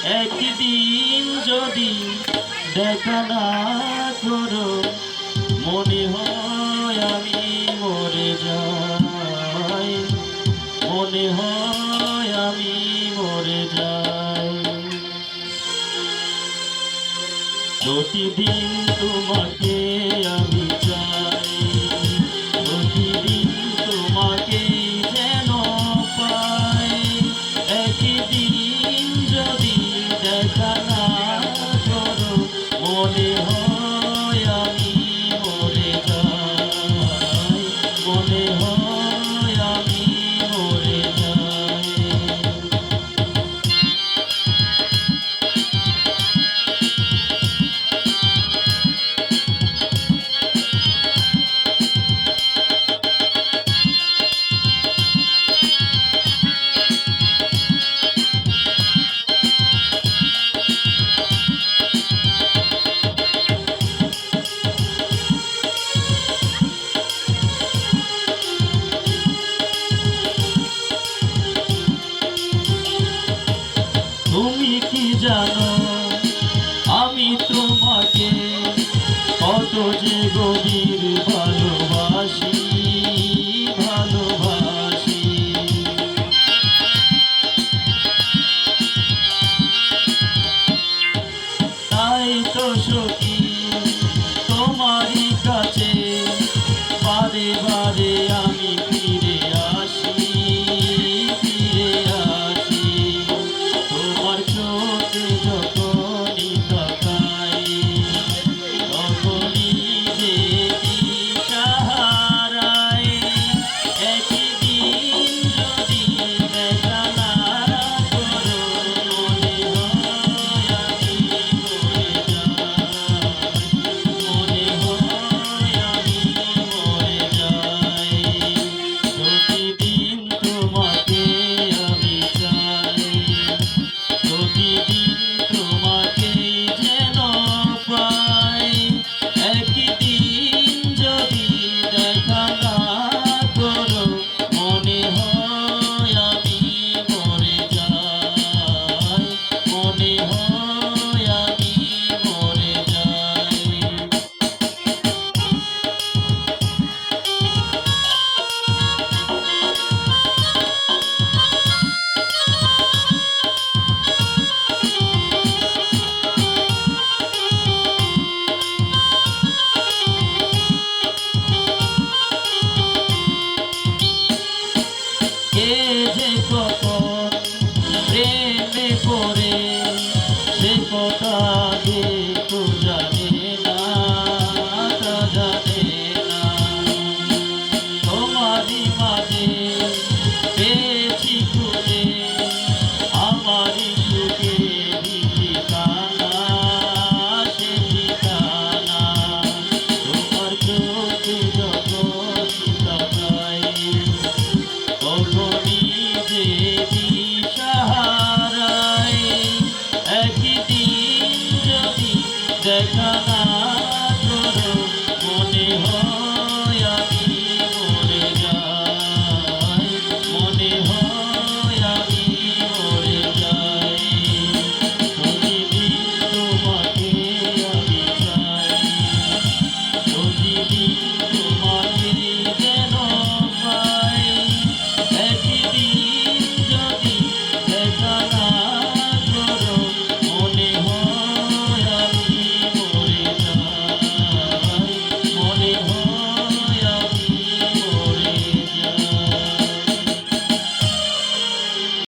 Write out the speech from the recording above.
একদিন যদি দেখা না করো, মনে হয় আমি মরে যাই, মনে হয় আমি মরে যাই। প্রতিদিন তোমাকে আমি চাই, প্রতিদিন তোমাকে যেন পাই। একদিন যদি দেখা না করো, মনে হয় আমি মরে যাই, মনে হয় আমি মরে যাই। তুমি কি জানো আমি তোমাকে কত যে গভীর ভালোবাসি, ভালোবাসি। তাই তো